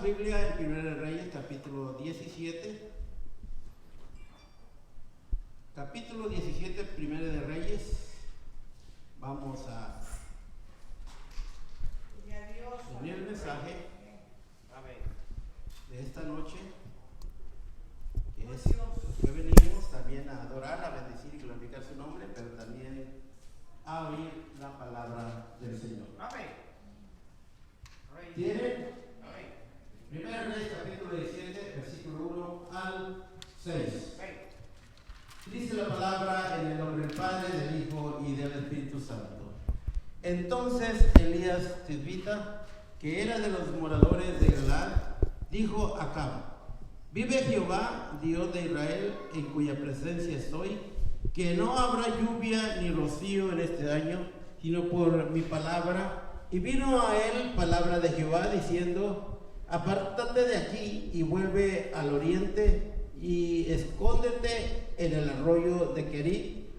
su Biblia en Primera de Reyes, capítulo 17. Capítulo 17, Primera de Reyes. Vamos a unir el mensaje de esta noche, que es que venimos también a adorar, a bendecir y glorificar su nombre, pero también a oír la palabra del Señor. ¿Tienen? Primera Reyes, capítulo 17, versículo 1 al 6. Dice la palabra en el nombre del Padre, del Hijo y del Espíritu Santo. Entonces Elías Tisbita, que era de los moradores de Galaad, dijo a Acab: vive Jehová, Dios de Israel, en cuya presencia estoy, que no habrá lluvia ni rocío en este año, sino por mi palabra. Y vino a él palabra de Jehová diciendo: apártate de aquí y vuelve al oriente y escóndete en el arroyo de Querit,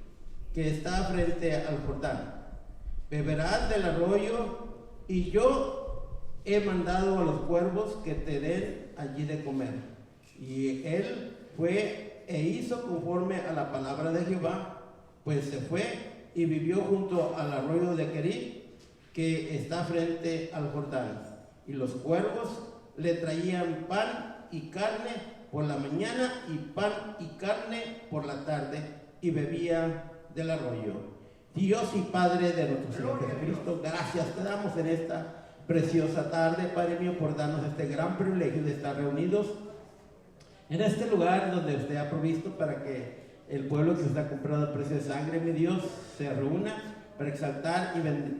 que está frente al Jordán. Beberás del arroyo, y yo he mandado a los cuervos que te den allí de comer. Y él fue e hizo conforme a la palabra de Jehová, pues se fue y vivió junto al arroyo de Querit, que está frente al Jordán. Y los cuervos le traían pan y carne por la mañana y pan y carne por la tarde, y bebía del arroyo. Dios y Padre de nuestro Señor Jesucristo, gracias te damos en esta preciosa tarde, Padre mío, por darnos este gran privilegio de estar reunidos en este lugar donde usted ha provisto para que el pueblo que usted ha comprado a precio de sangre, mi Dios, se reúna para exaltar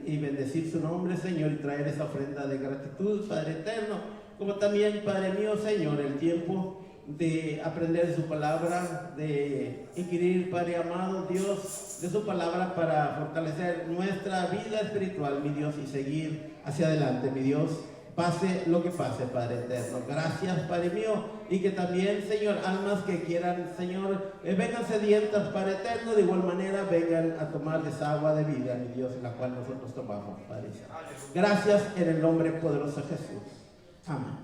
y bendecir su nombre, Señor, y traer esa ofrenda de gratitud, Padre eterno, como también, Padre mío, Señor, el tiempo de aprender de su palabra, de inquirir, Padre amado, Dios, de su palabra para fortalecer nuestra vida espiritual, mi Dios, y seguir hacia adelante, mi Dios, pase lo que pase, Padre eterno. Gracias, Padre mío, y que también, Señor, almas que quieran, Señor, vengan sedientas, Padre eterno, de igual manera vengan a tomar de esa agua de vida, mi Dios, en la cual nosotros tomamos, Padre. Gracias en el nombre poderoso de Jesús. Amén.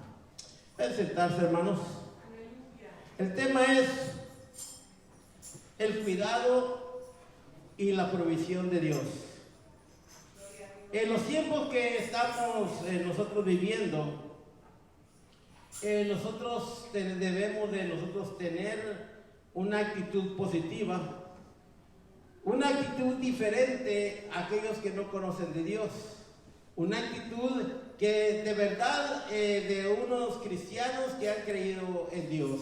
Pueden sentarse, hermanos. El tema es el cuidado y la provisión de Dios. En los tiempos que estamos nosotros viviendo, nosotros debemos de nosotros tener una actitud positiva, una actitud diferente a aquellos que no conocen de Dios, una actitud que de verdad de unos cristianos que han creído en Dios.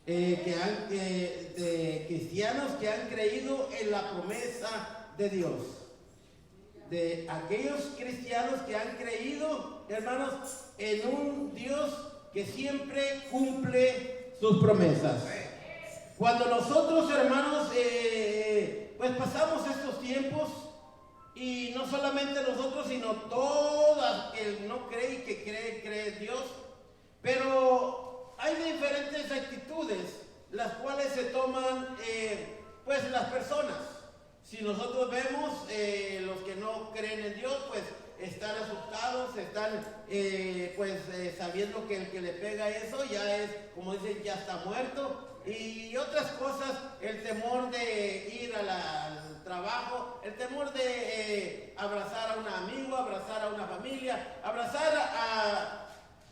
De cristianos que han creído en la promesa de Dios, de aquellos cristianos que han creído, hermanos, en un Dios que siempre cumple sus promesas. Cuando nosotros, hermanos, pues pasamos estos tiempos, y no solamente nosotros, sino todas que no cree y que cree en Dios, pero hay diferentes actitudes las cuales se toman pues las personas. Si nosotros vemos los que no creen en Dios, pues están asustados, están sabiendo que el que le pega eso ya es, como dicen, ya está muerto. Y otras cosas, el temor de ir al trabajo, el temor de abrazar a un amigo, abrazar a una familia,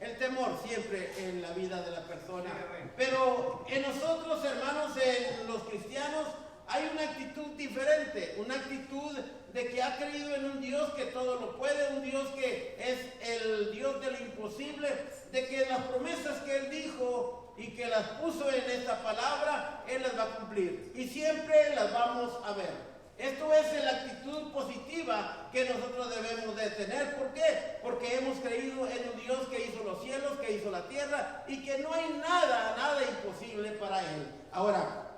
el temor siempre en la vida de la persona. Pero en nosotros, hermanos, en los cristianos, hay una actitud diferente, una actitud de que ha creído en un Dios que todo lo puede, un Dios que es el Dios de lo imposible, de que las promesas que Él dijo y que las puso en esta palabra, Él las va a cumplir. Y siempre las vamos a ver. Esto es la actitud positiva que nosotros debemos de tener. ¿Por qué? Porque hemos creído en un Dios que hizo los cielos, que hizo la tierra, y que no hay nada imposible para Él. Ahora,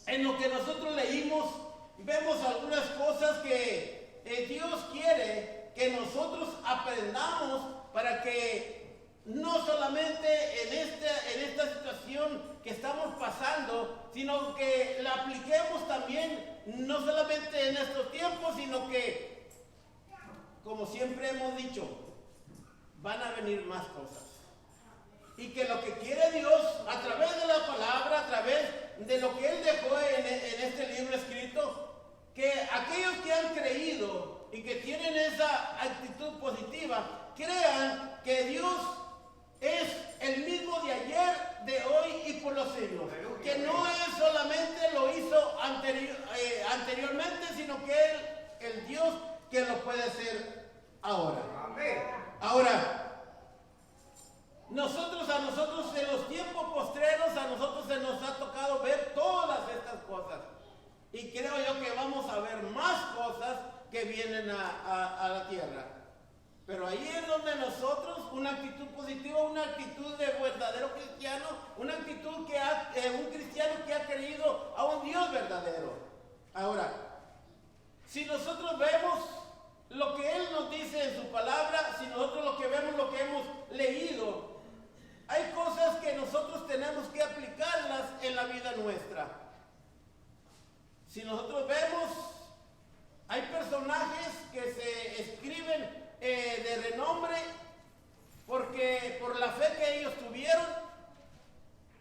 en lo que nosotros leímos, vemos algunas cosas que Dios quiere que nosotros aprendamos para que no solamente en esta situación que estamos pasando, sino que la apliquemos también, no solamente en estos tiempos, sino que, como siempre hemos dicho, van a venir más cosas. Y que lo que quiere Dios, a través de la palabra, a través de lo que Él dejó en este libro escrito, que aquellos que han creído y que tienen esa actitud positiva, crean que Dios es el mismo de ayer, de hoy y por los siglos. Que no es solamente lo hizo anteriormente, sino que Él, el Dios que lo puede hacer ahora. Ahora, a nosotros en los tiempos postreros, a nosotros se nos ha tocado ver todas estas cosas. Y creo yo que vamos a ver más cosas que vienen a la tierra. Pero ahí es donde nosotros, una actitud positiva, una actitud de verdadero cristiano, una actitud un cristiano que ha creído a un Dios verdadero. Ahora, si nosotros vemos lo que Él nos dice en su palabra, si nosotros lo que vemos, lo que hemos leído, hay cosas que nosotros tenemos que aplicarlas en la vida nuestra. Si nosotros vemos, hay personajes que se escriben de renombre porque por la fe que ellos tuvieron,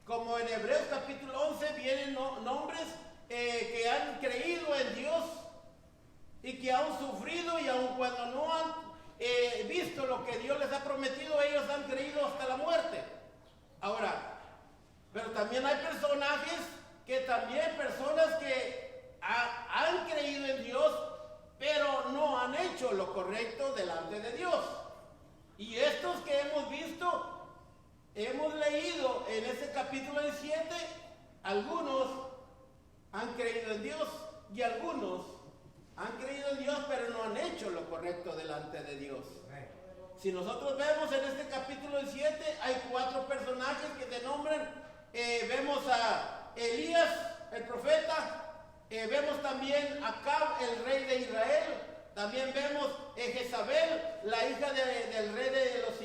como en Hebreos capítulo 11 vienen nombres que han creído en Dios y que han sufrido, y aun cuando no han visto lo que Dios les ha prometido, ellos han creído hasta la muerte. Ahora, pero también hay personajes personas que han creído en Dios, pero no han hecho lo correcto delante de Dios. Y estos que hemos visto, hemos leído en ese capítulo 7, algunos han creído en Dios y algunos han creído en Dios, pero no han hecho lo correcto delante de Dios. Si nosotros vemos en este capítulo 7, hay 4 personajes que se nombran. Vemos a Elías, el profeta. Vemos también a Acab, el rey de Israel. También vemos a Jezabel, la hija del rey de los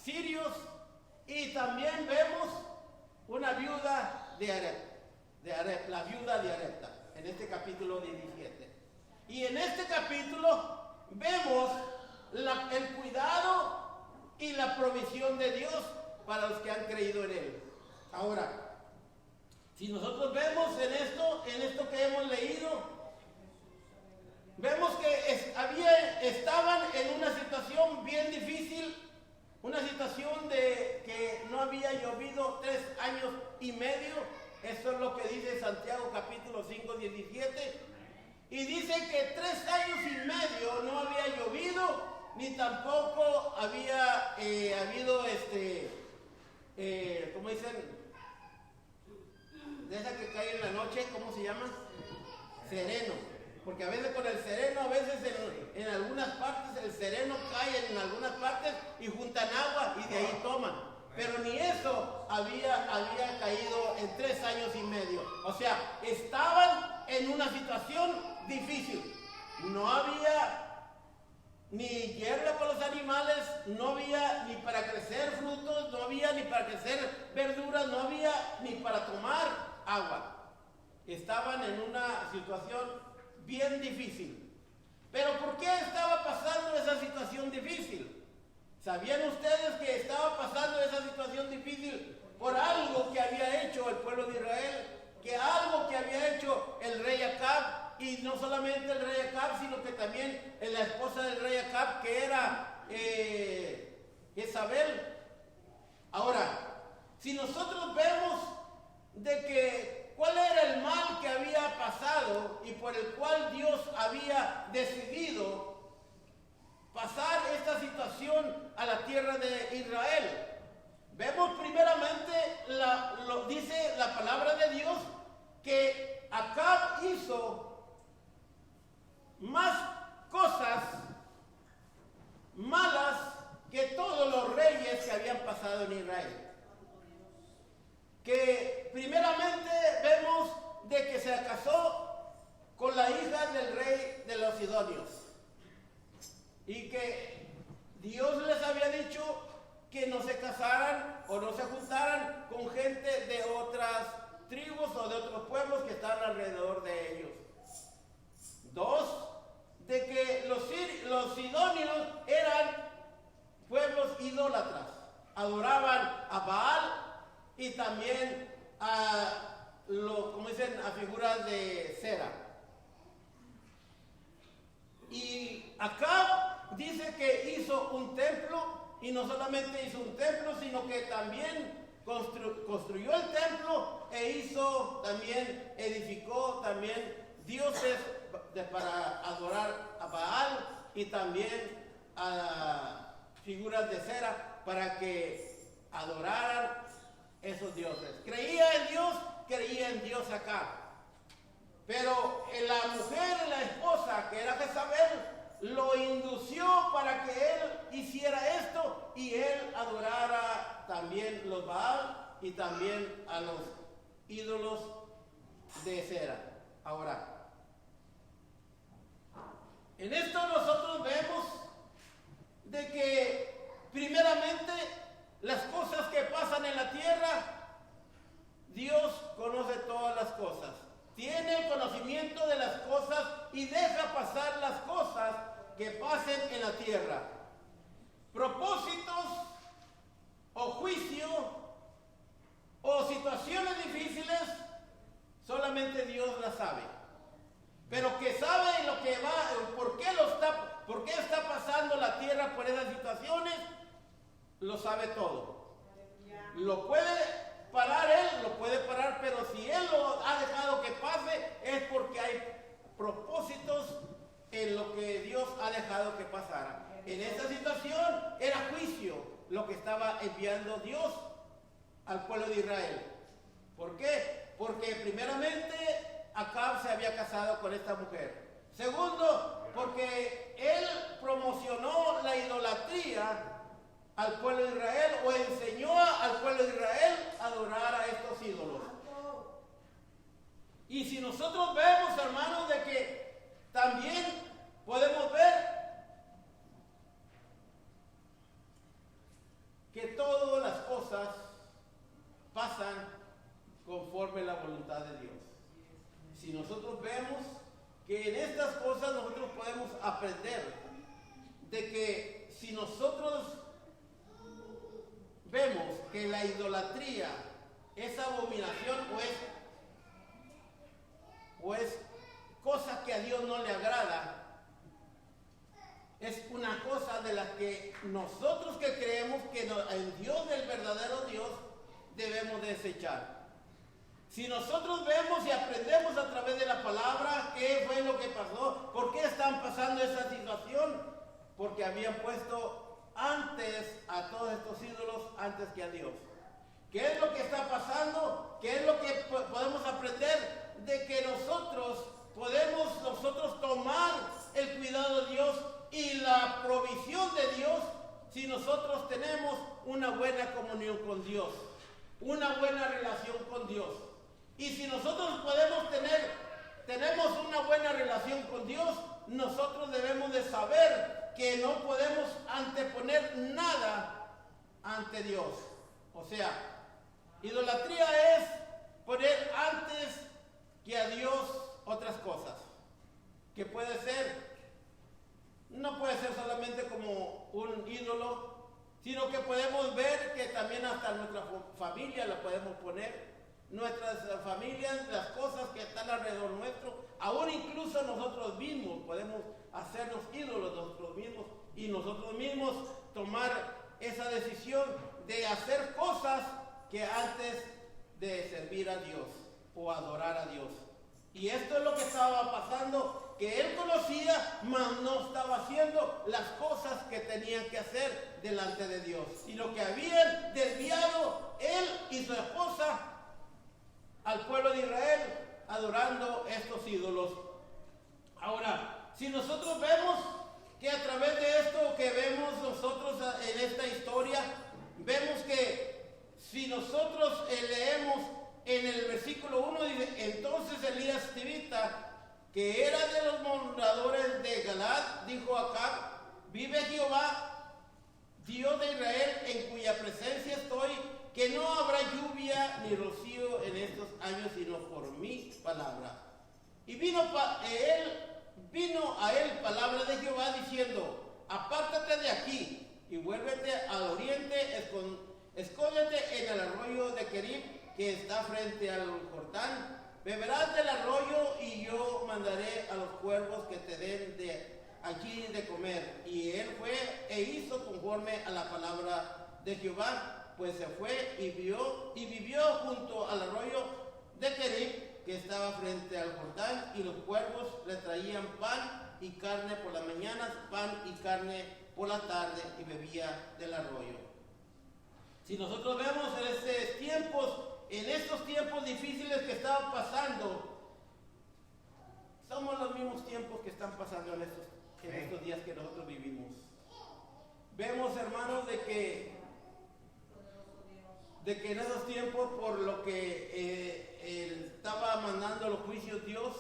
sirios. Y también vemos una viuda de Arep, la viuda de Arepta, en este capítulo 17. Y en este capítulo vemos el cuidado y la provisión de Dios para los que han creído en Él. Ahora, si nosotros vemos en esto que hemos leído, vemos que estaban en una situación bien difícil, una situación de que no había llovido 3 años y medio. Eso es lo que dice Santiago capítulo 5, 17. Y dice que 3 años y medio no había llovido, ni tampoco había habido ¿cómo dicen? De esa que cae en la noche, ¿cómo se llama? Sereno. Porque a veces con el sereno, a veces en algunas partes, el sereno cae en algunas partes y juntan agua y de ahí toman. Pero ni eso había caído en 3 años y medio. O sea, estaban en una situación difícil. No había ni hierba para los animales, no había ni para crecer frutos, no había ni para crecer verduras, no había ni para tomar agua. Estaban en una situación bien difícil. Pero ¿por qué estaba pasando esa situación difícil? ¿Sabían ustedes que estaba pasando esa situación difícil por algo que había hecho el pueblo de Israel? Que algo que había hecho el rey Acab. Y no solamente el rey Acab, sino que también la esposa del rey Acab, que era Jezabel. Ahora, si nosotros vemos de que cuál era el mal que había pasado y por el cual Dios había decidido pasar esta situación a la tierra de Israel, vemos primeramente, dice la palabra de Dios, que Acab hizo más cosas malas que todos los reyes que habían pasado en Israel. Que primeramente vemos de que se casó con la hija del rey de los Sidonios y que Dios les había dicho que no se casaran o no se juntaran con gente de otras tribus o de otros pueblos que estaban alrededor de ellos. 2, de que los sidonios eran adoraban a Baal y también como dicen, a figuras de cera. Y acá dice que hizo un templo, y no solamente hizo un templo, sino que también construyó el templo también edificó también dioses para adorar a Baal y también a figuras de cera para que adoraran esos dioses. Creía en Dios acá. Pero la mujer, la esposa, que era Jezabel, lo indució para que él hiciera esto y él adorara también los Baal y también a los ídolos de cera. Ahora, en esto nosotros vemos de que primeramente las cosas que pasan en la tierra, Dios conoce todas las cosas. Tiene el conocimiento de las cosas y deja pasar las cosas que pasen en la tierra. Propósitos o juicio o situaciones difíciles, solamente Dios las sabe. Pero que sabe lo que va, por qué está pasando la tierra por esas situaciones, lo sabe todo. Lo puede parar él, lo puede parar, pero si él lo ha dejado que pase, es porque hay propósitos en lo que Dios ha dejado que pasara. En esta situación era juicio lo que estaba enviando Dios al pueblo de Israel. ¿Por qué? Porque primeramente Acab se había casado con esta mujer. Segundo, porque él promocionó la idolatría al pueblo de Israel, o enseñó al pueblo de Israel a adorar a estos ídolos. Y si nosotros vemos, hermanos, de que también podemos ver que todas las cosas pasan conforme a la voluntad de Dios. Si nosotros vemos que en estas cosas nosotros podemos aprender de que si nosotros vemos que la idolatría es abominación o es cosa que a Dios no le agrada, es una cosa de la que nosotros que creemos que en Dios, el verdadero Dios, debemos desechar. Si nosotros vemos y aprendemos a través de la palabra qué fue lo que pasó, por qué están pasando esa situación, porque habían puesto antes a todos estos ídolos antes que a Dios. ¿Qué es lo que está pasando? ¿Qué es lo que podemos aprender? De que nosotros podemos tomar el cuidado de Dios y la provisión de Dios si nosotros tenemos una buena comunión con Dios, una buena relación con Dios. Y si nosotros tenemos una buena relación con Dios, nosotros debemos de saber que no podemos anteponer nada ante Dios. O sea, idolatría es poner antes que a Dios otras cosas. Que no puede ser solamente como un ídolo, sino que podemos ver que también hasta nuestra familia la podemos poner. Nuestras familias, las cosas que están alrededor nuestro, aún incluso nosotros mismos podemos hacernos ídolos nosotros mismos y nosotros mismos tomar esa decisión de hacer cosas que antes de servir a Dios o adorar a Dios. Y esto es lo que estaba pasando, que él conocía, mas no estaba haciendo las cosas que tenían que hacer delante de Dios, sino que habían desviado él y su esposa al pueblo de Israel adorando estos ídolos. Ahora, si nosotros vemos que a través de esto que vemos nosotros en esta historia, vemos que si nosotros leemos en el versículo 1, dice: entonces Elías tibita, que era de los moradores de Galaad, dijo a Acab: vive Jehová, Dios de Israel, en cuya presencia estoy, que no habrá lluvia ni rocío en estos años, sino por mi palabra. Y vino a él palabra de Jehová diciendo: apártate de aquí y vuélvete al oriente, escóndete en el arroyo de Kerib, que está frente al Jordán. Beberás del arroyo y yo mandaré a los cuervos que te den de allí de comer. Y él fue e hizo conforme a la palabra de Jehová, pues se fue y vivió junto al arroyo de Kerib, que estaba frente al Jordán, y los cuervos le traían pan y carne por las mañanas, pan y carne por la tarde, y bebía del arroyo. Si nosotros vemos en estos tiempos difíciles que estaban pasando, somos los mismos tiempos que están pasando en estos días que nosotros vivimos. Vemos, hermanos, de que en esos tiempos, por lo que él estaba mandando los juicios Dios,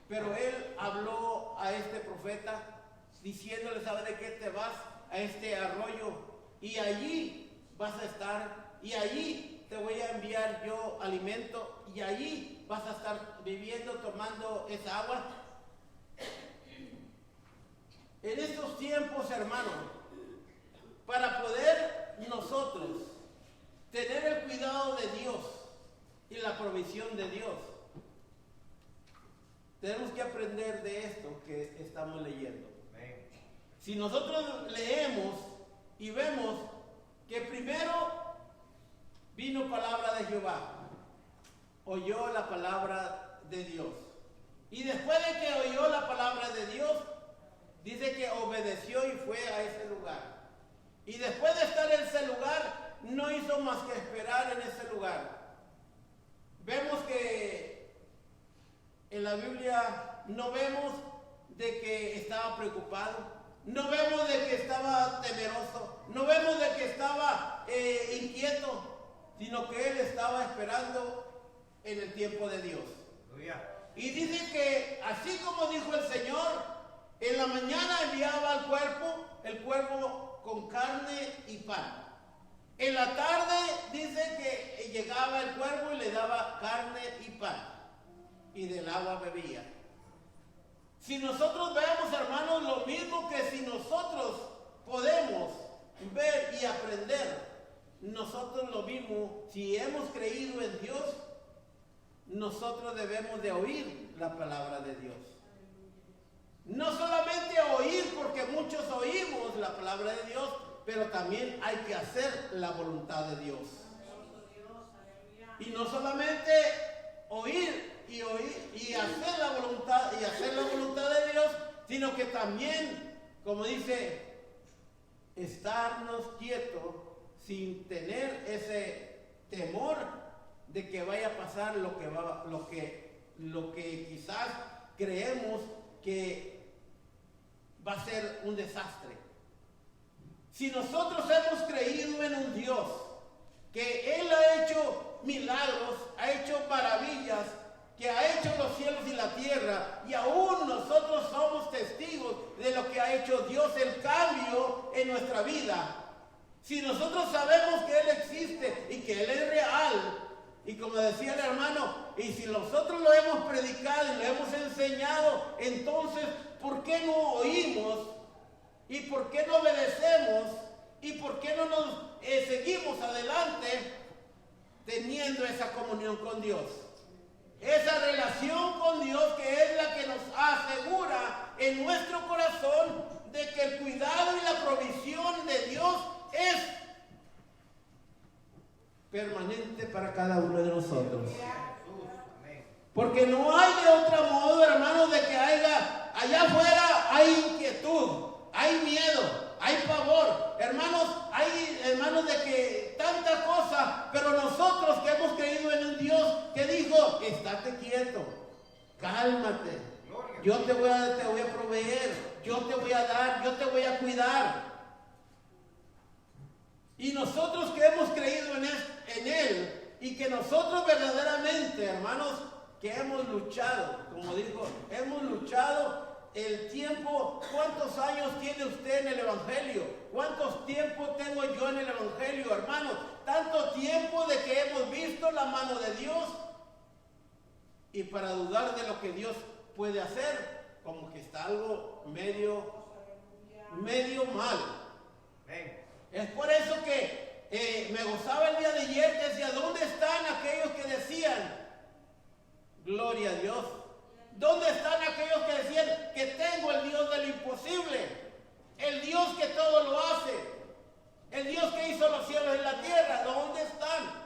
pero él habló a este profeta diciéndole: ¿sabe de qué te vas? A este arroyo, y allí vas a estar, y allí te voy a enviar yo alimento, y allí vas a estar viviendo, tomando esa agua. En estos tiempos, hermanos, para poder nosotros tener el cuidado de Dios y la provisión de Dios, tenemos que aprender de esto que estamos leyendo. Si nosotros leemos y vemos que primero vino palabra de Jehová, oyó la palabra de Dios, y después de que oyó la palabra de Dios, dice que obedeció y fue a ese lugar. Y después de estar en ese lugar, no hizo más que esperar en ese lugar. Vemos que en la Biblia no vemos de que estaba preocupado, no vemos de que estaba temeroso, no vemos de que estaba inquieto, sino que él estaba esperando en el tiempo de Dios. Y dice que así como dijo el Señor, en la mañana enviaba el cuervo con carne y pan. En la tarde dice que llegaba el cuervo y le daba carne y pan, y del agua bebía. Si nosotros vemos, hermanos, lo mismo que si nosotros podemos ver y aprender, nosotros lo mismo, si hemos creído en Dios, nosotros debemos de oír la palabra de Dios. No solamente oír, porque muchos oímos la palabra de Dios, pero también hay que hacer la voluntad de Dios. Y no solamente oír y hacer la voluntad de Dios, sino que también, como dice, estarnos quietos sin tener ese temor de que vaya a pasar lo que quizás creemos que va a ser un desastre. Si nosotros hemos creído en un Dios que Él ha hecho milagros, ha hecho maravillas, que ha hecho los cielos y la tierra, y aún nosotros somos testigos de lo que ha hecho Dios, el cambio en nuestra vida. Si nosotros sabemos que Él existe y que Él es real, y como decía el hermano, y si nosotros lo hemos predicado y lo hemos enseñado, entonces, ¿por qué no oímos? ¿Y por qué no obedecemos? ¿Y por qué no nos seguimos adelante teniendo esa comunión con Dios? Esa relación con Dios, que es la que nos asegura en nuestro corazón de que el cuidado y la provisión de Dios es permanente para cada uno de nosotros. Porque no hay de otro modo, hermanos, de que haya allá afuera hay inquietud, hay miedo, hay pavor, hermanos, de que tanta cosa, pero nosotros que hemos creído en un Dios que dijo: estate quieto, cálmate, yo te voy a proveer, yo te voy a dar, yo te voy a cuidar. Y nosotros que hemos creído en Él, y que nosotros verdaderamente, hermanos, que hemos luchado, como dijo, hemos luchado el tiempo. ¿Cuántos años tiene usted en el Evangelio? ¿Cuántos tiempos tengo yo en el Evangelio, hermanos? Tanto tiempo de que hemos visto la mano de Dios, y para dudar de lo que Dios puede hacer, como que está algo medio mal. Es por eso que me gozaba el día de ayer que decía, ¿dónde están aquellos que decían, gloria a Dios? ¿Dónde están aquellos que decían que tengo el Dios del imposible? El Dios que todo lo hace. El Dios que hizo los cielos y la tierra. ¿Dónde están?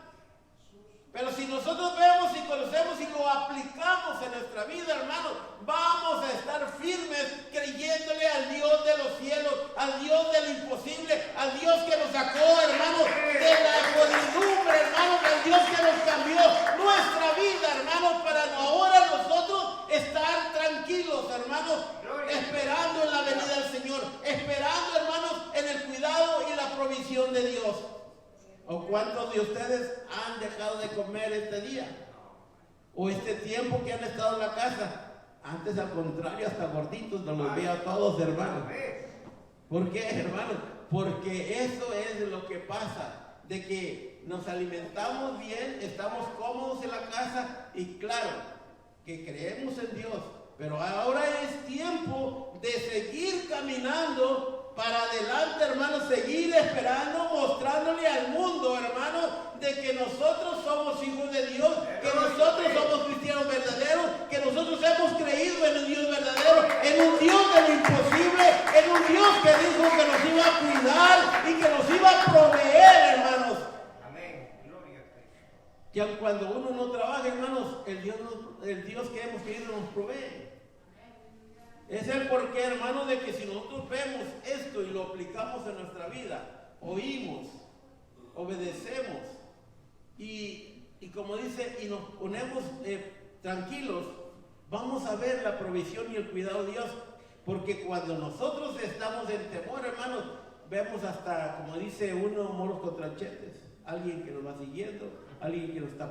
Pero si nosotros vemos y conocemos y lo aplicamos en nuestra vida, hermanos, vamos a estar firmes creyéndole al Dios de los cielos, al Dios del imposible, al Dios que nos sacó, hermanos, de la podridumbre, hermanos, al Dios que nos cambió nuestra vida, hermanos, para ahora nosotros estar tranquilos, hermanos, esperando en la venida del Señor, esperando, hermanos, en el cuidado y la provisión de Dios. ¿O cuántos de ustedes han dejado de comer este día? ¿O este tiempo que han estado en la casa? Antes, al contrario, hasta gorditos nos los veo a todos, hermanos. ¿Por qué, hermanos? Porque eso es lo que pasa, de que nos alimentamos bien, estamos cómodos en la casa y claro, que creemos en Dios. Pero ahora es tiempo de seguir caminando para adelante, hermanos, seguir esperando, mostrándole al mundo, hermanos, de que nosotros somos hijos de Dios, que nosotros somos cristianos verdaderos, que nosotros hemos creído en un Dios verdadero, en un Dios de lo imposible, en un Dios que dijo que nos iba a cuidar y que nos iba a proveer, hermanos. Amén. Gloria a Cristo. Que cuando uno no trabaja, hermanos, el Dios que hemos creído nos provee. Es el porqué, hermanos, de que si nosotros vemos esto y lo aplicamos en nuestra vida, oímos, obedecemos y como dice, y nos ponemos tranquilos, vamos a ver la provisión y el cuidado de Dios. Porque cuando nosotros estamos en temor, hermanos, vemos hasta, como dice uno, moros contra chetes. Alguien que nos va siguiendo, alguien que nos está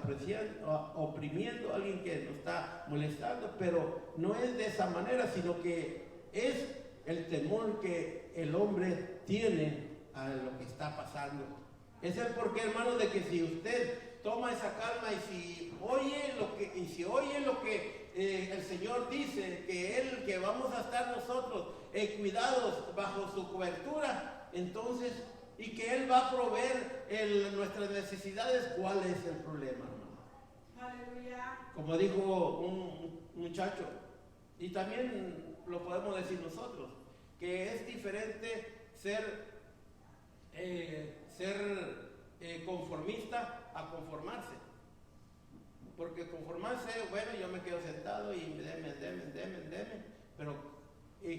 oprimiendo, alguien que nos está molestando, pero no es de esa manera, sino que es el temor que el hombre tiene a lo que está pasando. Es el porqué, hermano, de que si usted toma esa calma y si oye lo que el Señor dice, que vamos a estar nosotros cuidados bajo su cobertura, entonces, y que Él va a proveer nuestras necesidades, ¿cuál es el problema, hermano? Aleluya. Como dijo un muchacho, y también lo podemos decir nosotros, que es diferente ser conformista a conformarse. Porque conformarse, bueno, yo me quedo sentado y deme, pero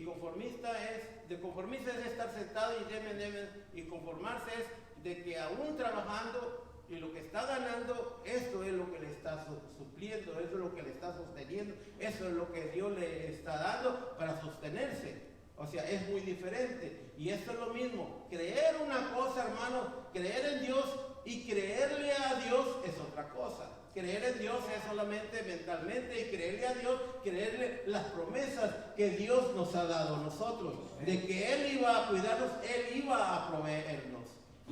conformista es estar sentado y deme, y conformarse es de que aún trabajando y lo que está ganando, esto es lo que le está supliendo, eso es lo que le está sosteniendo, eso es lo que Dios le está dando para sostenerse. O sea, es muy diferente. Y esto es lo mismo. Creer una cosa, hermano, creer en Dios y creerle a Dios es otra cosa. Creer en Dios es solamente mentalmente, y creerle a Dios, creerle las promesas que Dios nos ha dado a nosotros, de que Él iba a cuidarnos, Él iba a proveernos.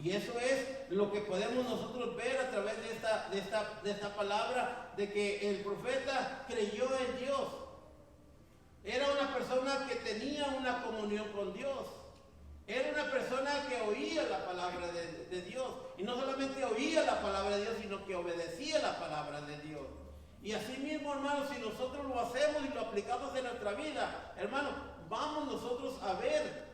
Y eso es lo que podemos nosotros ver a través de esta palabra, de que el profeta creyó en Dios. Era una persona que tenía una comunión con Dios. Era una persona que oía la palabra de Dios. Y no solamente oía la palabra de Dios, sino que obedecía la palabra de Dios. Y así mismo, hermanos, si nosotros lo hacemos y lo aplicamos en nuestra vida, hermanos, vamos nosotros a ver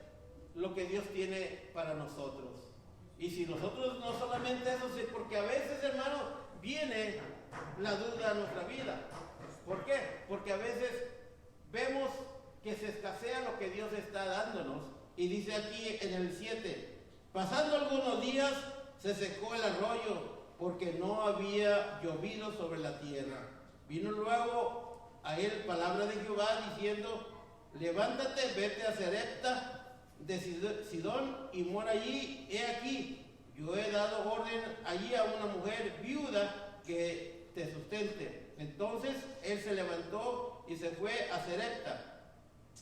lo que Dios tiene para nosotros. Y si nosotros no solamente eso, porque a veces, hermanos, viene la duda a nuestra vida. ¿Por qué? Porque a veces vemos que se escasea lo que Dios está dándonos. Y dice aquí en el 7, pasando algunos días se secó el arroyo porque no había llovido sobre la tierra. Vino luego a él palabra de Jehová diciendo, levántate, vete a Sarepta de Sidón y mora allí. He aquí, yo he dado orden allí a una mujer viuda que te sustente. Entonces él se levantó y se fue a Sarepta.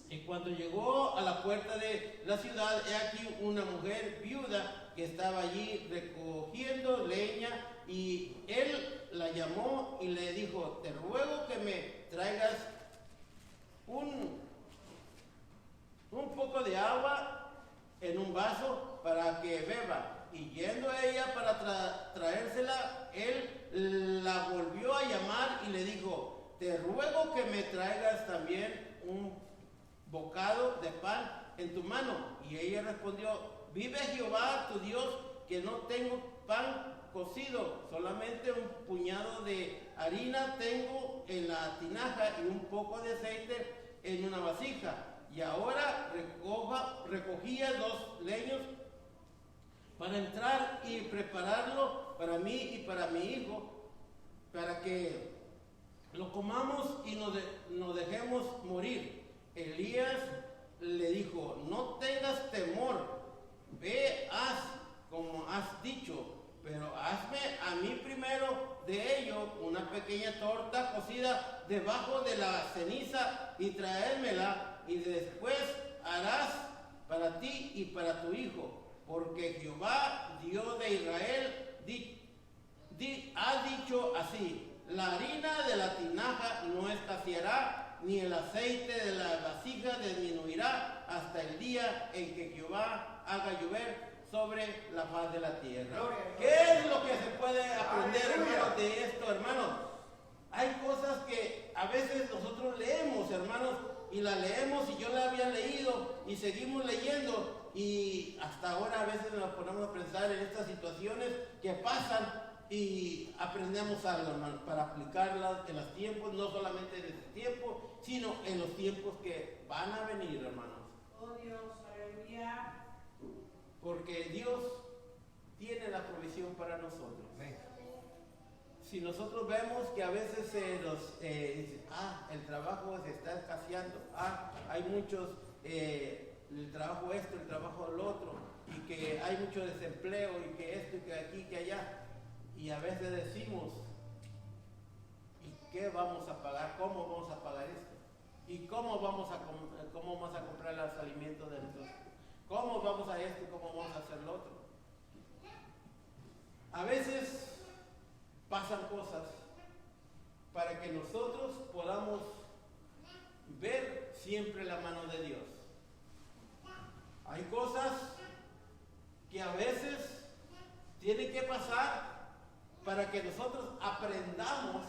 Y cuando llegó a la puerta de la ciudad, he aquí una mujer viuda que estaba allí recogiendo leña, y él la llamó y le dijo, te ruego que me traigas un poco de agua en un vaso para que beba. Y yendo a ella para traérsela, él la volvió a llamar y le dijo: te ruego que me traigas también un bocado de pan en tu mano. Y ella respondió: vive Jehová tu Dios, que no tengo pan cocido, solamente un puñado de harina tengo en la tinaja y un poco de aceite en una vasija. Y ahora recogía 2 leños para entrar y prepararlo para mí y para mi hijo, para que lo comamos y nos dejemos morir. Elías le dijo: no tengas temor, ve, haz como has dicho, pero hazme a mí primero de ello una pequeña torta cocida debajo de la ceniza y traérmela, y después harás para ti y para tu hijo, porque Jehová, Dios de Israel, ha dicho así: la harina de la tinaja no escaseará, ni el aceite de la vasija disminuirá hasta el día en que Jehová haga llover sobre la faz de la tierra. ¿Qué es lo que se puede aprender, hermanos, de esto, hermanos? Hay cosas que a veces nosotros leemos, hermanos, y la leemos, y yo la había leído y seguimos leyendo, y hasta ahora a veces nos ponemos a pensar en estas situaciones que pasan y aprendemos algo, hermanos, para aplicarlas en los tiempos, no solamente en este tiempo, sino en los tiempos que van a venir, hermanos. Oh Dios, aleluya. Porque Dios tiene la provisión para nosotros. Si nosotros vemos que a veces dice: el trabajo se está escaseando, hay muchos, el trabajo esto, el trabajo lo otro, y que hay mucho desempleo, y que esto, y que aquí, que allá, y a veces decimos: ¿y qué vamos a pagar? ¿Cómo vamos a pagar esto? ¿Y cómo vamos a comprar los alimentos de nosotros? ¿Cómo vamos a esto? ¿Cómo vamos a hacer lo otro? A veces pasan cosas para que nosotros podamos ver siempre la mano de Dios. Hay cosas que a veces tienen que pasar para que nosotros aprendamos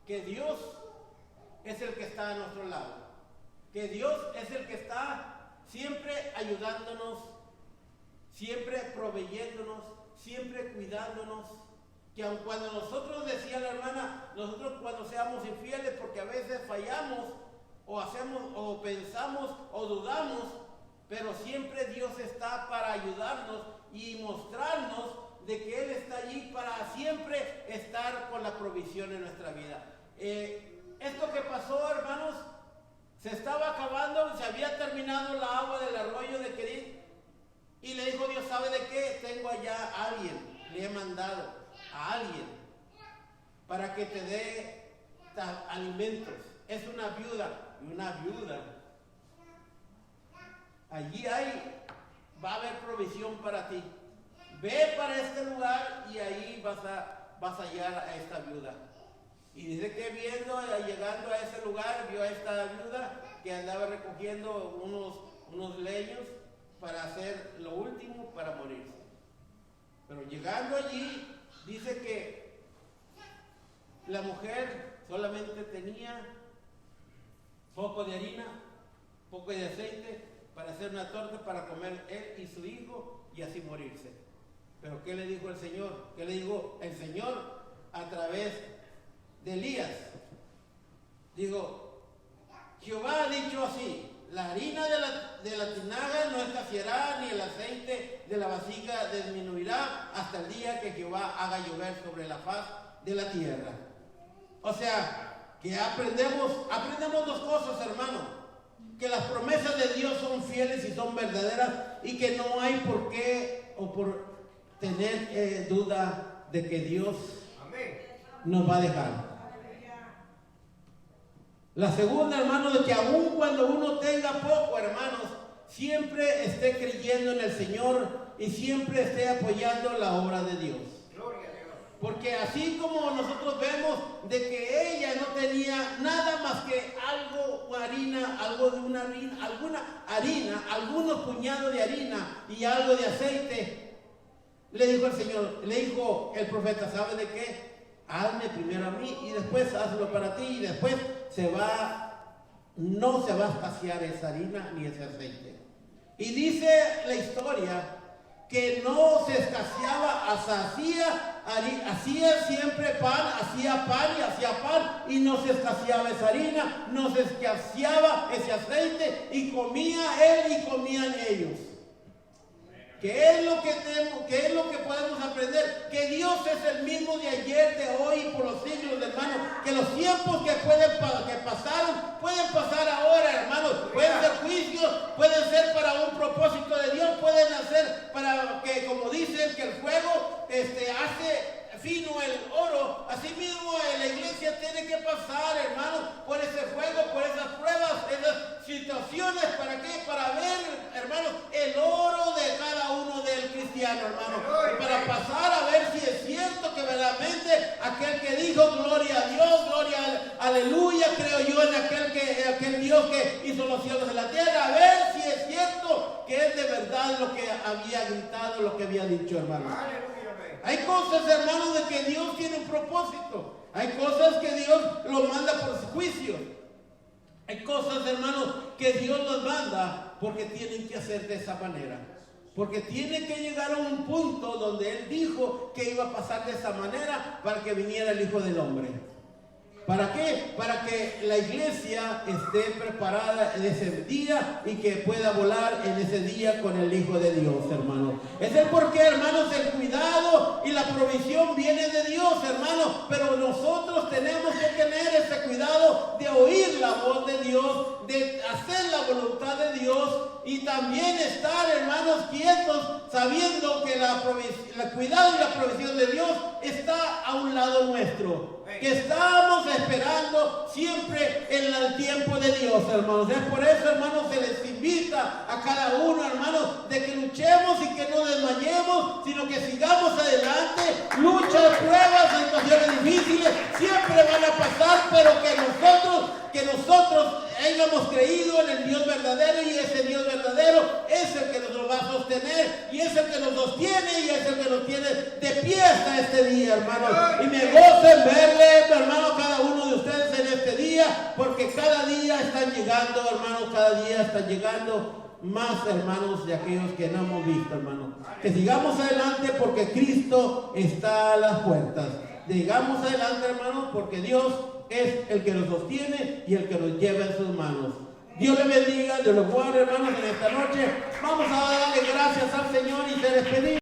que Dios es el que está a nuestro lado, que Dios es el que está siempre ayudándonos, siempre proveyéndonos, siempre cuidándonos. Que aun cuando nosotros, decía la hermana, nosotros cuando seamos infieles, porque a veces fallamos, o hacemos, o pensamos, o dudamos, pero siempre Dios está para ayudarnos y mostrarnos de que Él está allí para siempre estar con la provisión en nuestra vida. Esto que pasó, hermanos, se estaba acabando, se había terminado la agua del arroyo de Querit, y le dijo Dios: ¿sabe de qué? Tengo allá a alguien, le he mandado a alguien para que te dé alimentos. Es una viuda, y una viuda. Allí va a haber provisión para ti. Ve para este lugar y ahí vas a hallar a esta viuda. Y dice que llegando a ese lugar, vio a esta viuda que andaba recogiendo unos leños para hacer lo último para morirse. Pero llegando allí, dice que la mujer solamente tenía poco de harina, poco de aceite para hacer una torta para comer él y su hijo y así morirse. Pero ¿qué le dijo el Señor? ¿Qué le dijo el Señor a través de Elías? Digo: Jehová ha dicho así: la harina de la tinaja no escaseará, ni el aceite de la vasija disminuirá hasta el día que Jehová haga llover sobre la faz de la tierra. O sea, que aprendemos 2 cosas, hermano: que las promesas de Dios son fieles y son verdaderas, y que no hay por qué o por tener duda de que Dios nos va a dejar. La segunda, hermano, de que aun cuando uno tenga poco, hermanos, siempre esté creyendo en el Señor y siempre esté apoyando la obra de Dios. Porque así como nosotros vemos de que ella no tenía nada más que algo harina, alguna harina, algunos puñados de harina y algo de aceite, Le dijo el Señor, le dijo el profeta, ¿sabe de qué? Hazme primero a mí y después hazlo para ti, y después no se va a escasear esa harina ni ese aceite. Y dice la historia que no se escaseaba, hacía siempre pan, hacía pan y no se escaseaba esa harina, no se escaseaba ese aceite, y comía él y comían ellos. ¿Qué es lo que podemos aprender? Que Dios es el mismo de ayer, de hoy y por los siglos, hermanos. Que los tiempos que pasaron, pueden pasar ahora, hermanos. Pueden ser juicios, pueden ser para un propósito de Dios, pueden hacer para que, como dicen, que el fuego hace fino el oro. Así mismo la iglesia tiene que pasar, hermanos, por ese fuego, por esas pruebas, esas situaciones. ¿Para qué? Para ver, hermanos, el oro de cada uno del cristiano, hermanos. Para pasar a ver si es cierto que verdaderamente aquel que dijo gloria a Dios, gloria, aleluya, creo yo en aquel Dios que hizo los cielos y la tierra, a ver si es cierto que es de verdad lo que había gritado, lo que había dicho, hermanos. Hay cosas, hermanos, de que Dios tiene un propósito. Hay cosas que Dios lo manda por su juicio. Hay cosas, hermanos, que Dios nos manda porque tienen que hacer de esa manera. Porque tiene que llegar a un punto donde Él dijo que iba a pasar de esa manera para que viniera el Hijo del Hombre. ¿Para qué? Para que la iglesia esté preparada en ese día y que pueda volar en ese día con el Hijo de Dios, hermanos. Es el porqué, hermanos, el cuidado y la provisión viene de Dios, hermanos. Pero nosotros tenemos que tener ese cuidado de oír la voz de Dios, de hacer la voluntad de Dios y también estar, hermanos, quietos, sabiendo que el cuidado y la provisión de Dios está a un lado nuestro. Que estamos esperando siempre en el tiempo de Dios, hermanos. Es por eso, hermanos, se les invita a cada uno, hermanos, de que luchemos y que no desmayemos, sino que sigamos adelante. Luchas, pruebas, situaciones difíciles siempre van a pasar, pero que nosotros hayamos creído en el Dios verdadero, y ese Dios verdadero es el que nos va a sostener, y es el que nos sostiene, y es el que nos tiene de pie hasta este día, hermanos. Y me gozo en verle, hermano, cada uno de ustedes en este día, porque cada día están llegando, hermanos, cada día están llegando más, hermanos, de aquellos que no hemos visto, hermanos. Que sigamos adelante porque Cristo está a las puertas. Sigamos adelante, hermanos, porque Dios es el que nos sostiene y el que nos lleva en sus manos. Dios le bendiga, Dios los guarde, hermanos, en esta noche. Vamos a darle gracias al Señor y se despedimos.